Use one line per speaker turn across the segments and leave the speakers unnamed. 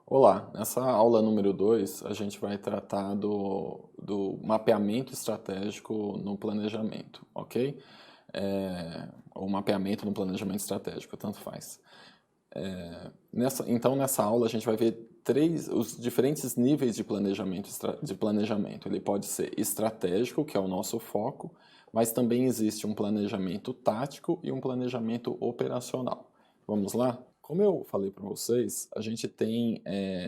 Olá, nessa aula número 2 a gente vai tratar do mapeamento estratégico no planejamento, ok? Ou mapeamento no planejamento estratégico, tanto faz. Então nessa aula a gente vai ver os diferentes níveis de planejamento. Ele pode ser estratégico, que é o nosso foco, mas também existe um planejamento tático e um planejamento operacional. Vamos lá? Como eu falei para vocês, a gente tem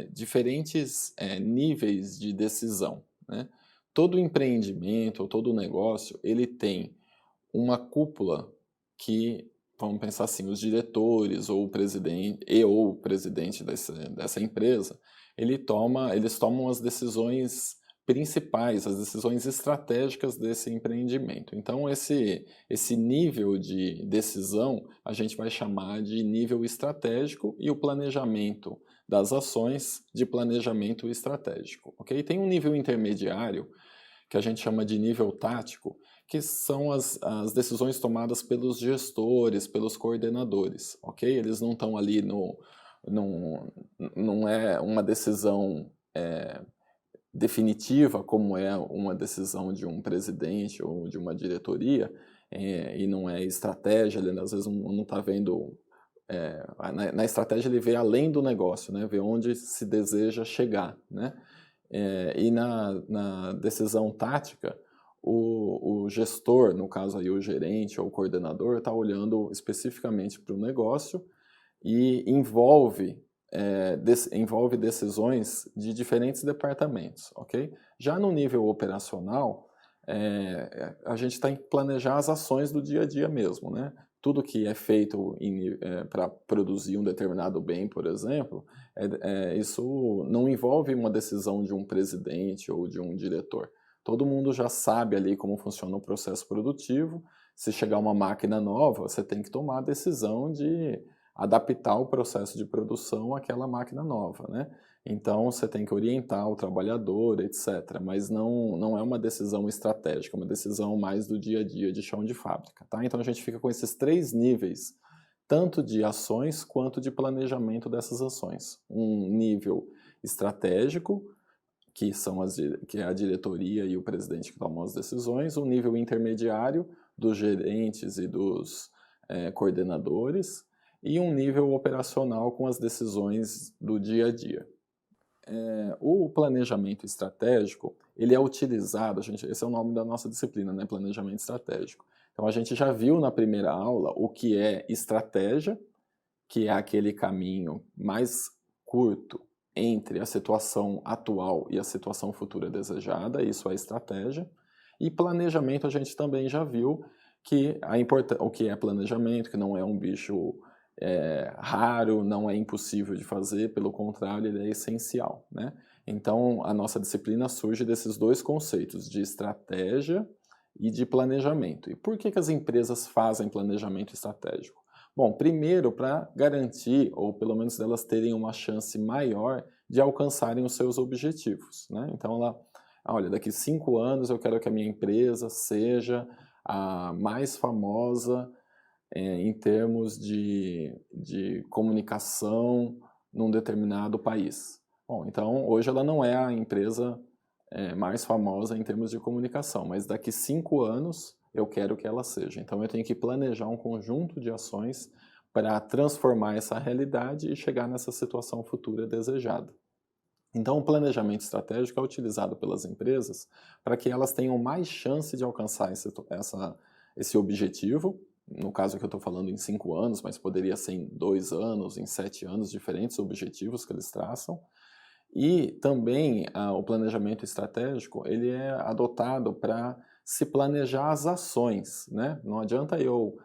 diferentes níveis de decisão, né? Todo empreendimento ou todo negócio, ele tem uma cúpula que, vamos pensar assim, os diretores ou o presidente dessa empresa, eles tomam as decisões principais, as decisões estratégicas desse empreendimento. Então, esse nível de decisão a gente vai chamar de nível estratégico e o planejamento das ações de planejamento estratégico, ok? Tem um nível intermediário que a gente chama de nível tático, que são as decisões tomadas pelos gestores, pelos coordenadores, ok? Eles não estão ali não é uma decisão definitiva, como é uma decisão de um presidente ou de uma diretoria, e não é estratégia, ele às vezes não está vendo. Na estratégia ele vê além do negócio, né? Vê onde se deseja chegar, né? E na decisão tática, o gestor, no caso aí o gerente ou o coordenador, está olhando especificamente para o negócio e envolve decisões de diferentes departamentos, ok? Já no nível operacional, a gente tem que planejar as ações do dia a dia mesmo, né? Tudo que é feito para produzir um determinado bem, por exemplo, isso não envolve uma decisão de um presidente ou de um diretor. Todo mundo já sabe ali como funciona o processo produtivo. Se chegar uma máquina nova, você tem que tomar a decisão de adaptar o processo de produção àquela máquina nova, né? Então você tem que orientar o trabalhador, etc. Mas não é uma decisão estratégica, é uma decisão mais do dia a dia de chão de fábrica, tá? Então a gente fica com esses três níveis, tanto de ações quanto de planejamento dessas ações. Um nível estratégico, que é a diretoria e o presidente que tomam as decisões, um nível intermediário dos gerentes e dos coordenadores, e um nível operacional com as decisões do dia a dia. O planejamento estratégico, ele é utilizado, esse é o nome da nossa disciplina, né? Planejamento estratégico. Então a gente já viu na primeira aula o que é estratégia, que é aquele caminho mais curto entre a situação atual e a situação futura desejada, isso é estratégia. E planejamento a gente também já viu que o que é planejamento, que não é um bicho raro, não é impossível de fazer, pelo contrário, ele é essencial, né? Então, a nossa disciplina surge desses dois conceitos, de estratégia e de planejamento. E por que as empresas fazem planejamento estratégico? Bom, primeiro, para garantir, ou pelo menos delas terem uma chance maior de alcançarem os seus objetivos, né? Então, olha, daqui 5 anos eu quero que a minha empresa seja a mais famosa em termos de comunicação num determinado país. Bom, então hoje ela não é a empresa mais famosa em termos de comunicação, mas daqui 5 anos eu quero que ela seja. Então eu tenho que planejar um conjunto de ações para transformar essa realidade e chegar nessa situação futura desejada. Então o planejamento estratégico é utilizado pelas empresas para que elas tenham mais chance de alcançar esse objetivo. No caso que eu estou falando em 5 anos, mas poderia ser em 2 anos, em 7 anos, diferentes objetivos que eles traçam. E também o planejamento estratégico, ele é adotado para se planejar as ações, né? Não adianta eu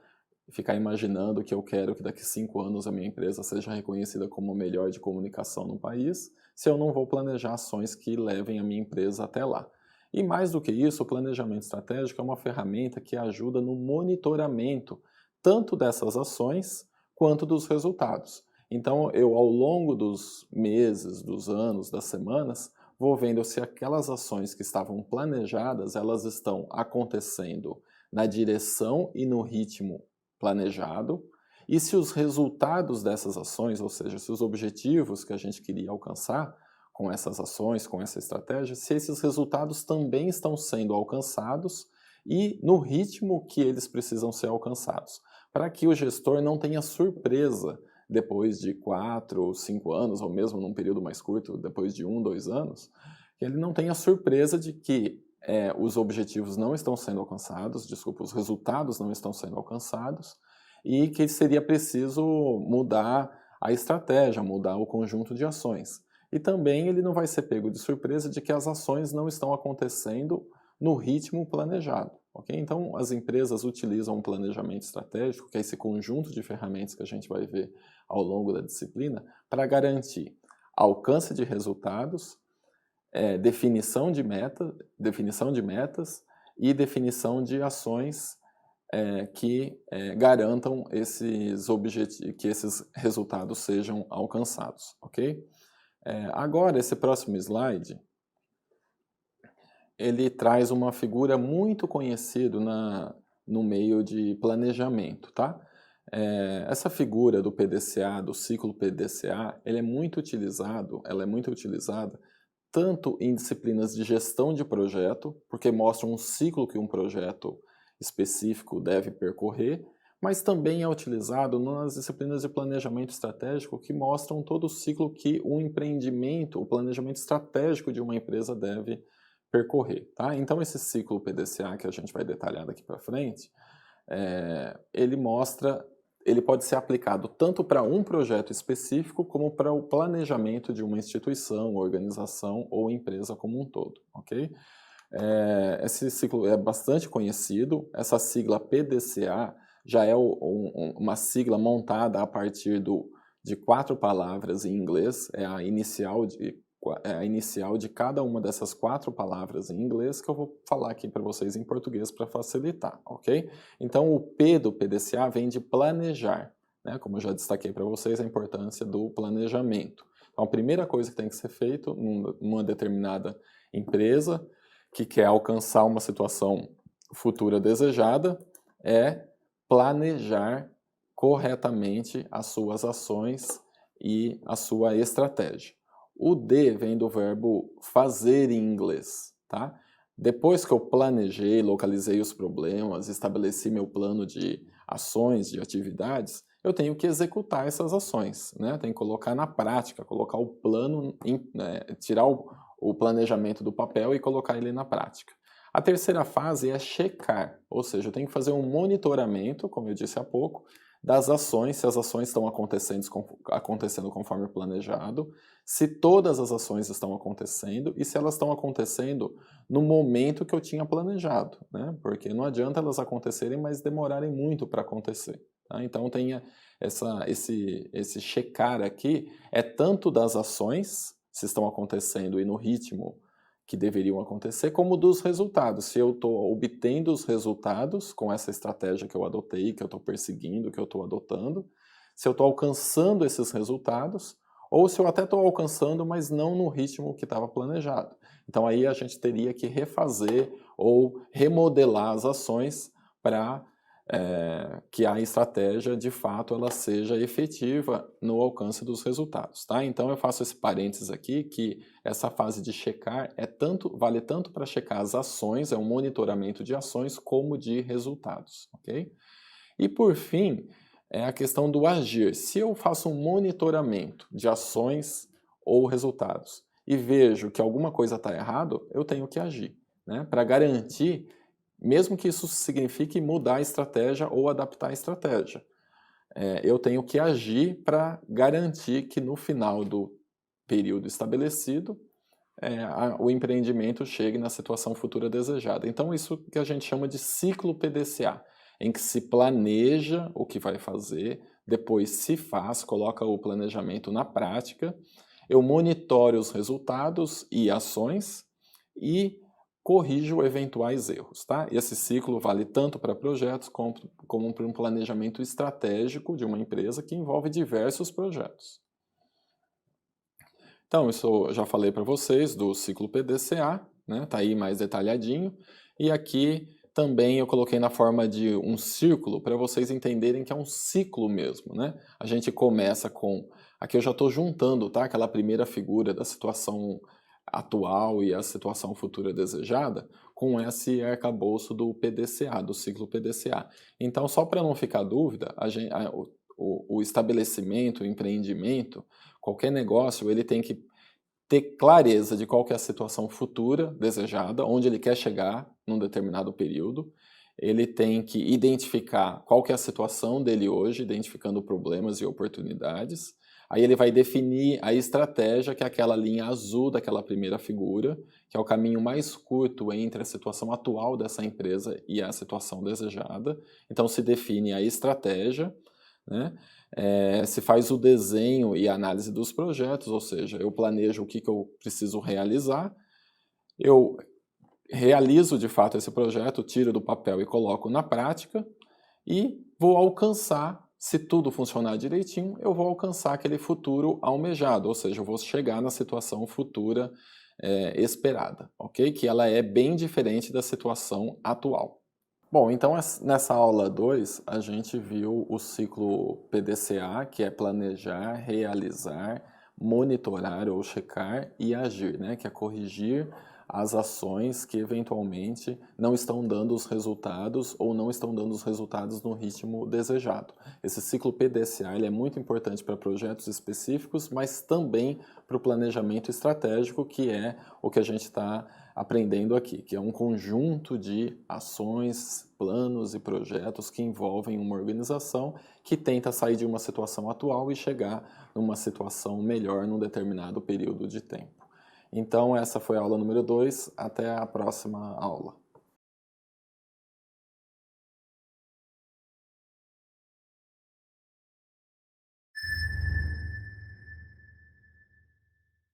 ficar imaginando que eu quero que daqui 5 anos a minha empresa seja reconhecida como a melhor de comunicação no país, se eu não vou planejar ações que levem a minha empresa até lá. E mais do que isso, o planejamento estratégico é uma ferramenta que ajuda no monitoramento tanto dessas ações quanto dos resultados. Então, eu ao longo dos meses, dos anos, das semanas, vou vendo se aquelas ações que estavam planejadas, elas estão acontecendo na direção e no ritmo planejado, e se os resultados dessas ações, ou seja, se os objetivos que a gente queria alcançar com essas ações, com essa estratégia, se esses resultados também estão sendo alcançados e no ritmo que eles precisam ser alcançados, para que o gestor não tenha surpresa depois de 4 ou 5 anos, ou mesmo num período mais curto, depois de 1, 2 anos, que ele não tenha surpresa de que os objetivos não estão sendo alcançados, desculpa, os resultados não estão sendo alcançados, e que seria preciso mudar a estratégia, mudar o conjunto de ações. E também ele não vai ser pego de surpresa de que as ações não estão acontecendo no ritmo planejado. Okay? Então, as empresas utilizam um planejamento estratégico, que é esse conjunto de ferramentas que a gente vai ver ao longo da disciplina, para garantir alcance de resultados, definição de metas e definição de ações que garantam que esses resultados sejam alcançados. Okay? Agora, esse próximo slide, ele traz uma figura muito conhecida no meio de planejamento, tá? Essa figura do PDCA, do ciclo PDCA, ela é muito utilizada tanto em disciplinas de gestão de projeto, porque mostra um ciclo que um projeto específico deve percorrer, mas também é utilizado nas disciplinas de planejamento estratégico que mostram todo o ciclo que um empreendimento, o planejamento estratégico de uma empresa deve percorrer. Tá? Então esse ciclo PDCA que a gente vai detalhar daqui para frente, ele pode ser aplicado tanto para um projeto específico como para o planejamento de uma instituição, organização ou empresa como um todo. Okay? Esse ciclo é bastante conhecido, essa sigla PDCA já é uma sigla montada a partir de 4 palavras em inglês, é a inicial de cada uma dessas 4 palavras em inglês que eu vou falar aqui para vocês em português para facilitar, ok? Então o P do PDCA vem de planejar, né? Como eu já destaquei para vocês a importância do planejamento. Então a primeira coisa que tem que ser feito numa determinada empresa que quer alcançar uma situação futura desejada é planejar corretamente as suas ações e a sua estratégia. O D vem do verbo fazer em inglês, tá? Depois que eu planejei, localizei os problemas, estabeleci meu plano de ações, de atividades, eu tenho que executar essas ações, né? Tenho que colocar na prática, colocar o plano, tirar o planejamento do papel e colocar ele na prática. A terceira fase é checar, ou seja, eu tenho que fazer um monitoramento, como eu disse há pouco, das ações, se as ações estão acontecendo conforme planejado, se todas as ações estão acontecendo e se elas estão acontecendo no momento que eu tinha planejado, né? Porque não adianta elas acontecerem, mas demorarem muito para acontecer. Tá? Então tenha esse checar aqui, é tanto das ações, se estão acontecendo e no ritmo que deveriam acontecer, como dos resultados. Se eu estou obtendo os resultados com essa estratégia que eu adotei, que eu estou perseguindo, que eu estou adotando, se eu estou alcançando esses resultados, ou se eu até estou alcançando, mas não no ritmo que estava planejado. Então aí a gente teria que refazer ou remodelar as ações para que a estratégia, de fato, ela seja efetiva no alcance dos resultados. Tá? Então eu faço esse parênteses aqui, que essa fase de checar vale tanto para checar as ações, é um monitoramento de ações, como de resultados. Okay? E por fim, é a questão do agir. Se eu faço um monitoramento de ações ou resultados e vejo que alguma coisa está errado, eu tenho que agir, né? Para garantir, mesmo que isso signifique mudar a estratégia ou adaptar a estratégia. Eu tenho que agir para garantir que no final do período estabelecido, o empreendimento chegue na situação futura desejada. Então isso que a gente chama de ciclo PDCA, em que se planeja o que vai fazer, depois se faz, coloca o planejamento na prática, eu monitoro os resultados e ações e corrijo eventuais erros. Tá? Esse ciclo vale tanto para projetos como para um planejamento estratégico de uma empresa que envolve diversos projetos. Então, isso eu já falei para vocês do ciclo PDCA, né? Tá aí mais detalhadinho. E aqui também eu coloquei na forma de um círculo para vocês entenderem que é um ciclo mesmo, né? A gente começa com... Aqui eu já estou juntando, tá? Aquela primeira figura da situação atual e a situação futura desejada com esse arcabouço do PDCA, do ciclo PDCA. Então, só para não ficar dúvida, o estabelecimento, o empreendimento, qualquer negócio, ele tem que ter clareza de qual que é a situação futura desejada, onde ele quer chegar num determinado período. Ele tem que identificar qual que é a situação dele hoje, identificando problemas e oportunidades. Aí ele vai definir a estratégia, que é aquela linha azul daquela primeira figura, que é o caminho mais curto entre a situação atual dessa empresa e a situação desejada. Então se define a estratégia, né? Se faz o desenho e a análise dos projetos, ou seja, eu planejo o que eu preciso realizar, eu realizo de fato esse projeto, tiro do papel e coloco na prática e vou alcançar, se tudo funcionar direitinho, eu vou alcançar aquele futuro almejado, ou seja, eu vou chegar na situação futura esperada, ok? Que ela é bem diferente da situação atual. Bom, então nessa aula 2 a gente viu o ciclo PDCA, que é planejar, realizar, monitorar ou checar e agir, né? Que é corrigir as ações que eventualmente não estão dando os resultados ou não estão dando os resultados no ritmo desejado. Esse ciclo PDCA ele é muito importante para projetos específicos, mas também para o planejamento estratégico, que é o que a gente está aprendendo aqui, que é um conjunto de ações, planos e projetos que envolvem uma organização que tenta sair de uma situação atual e chegar numa situação melhor num determinado período de tempo. Então essa foi a aula número 2, até a próxima aula.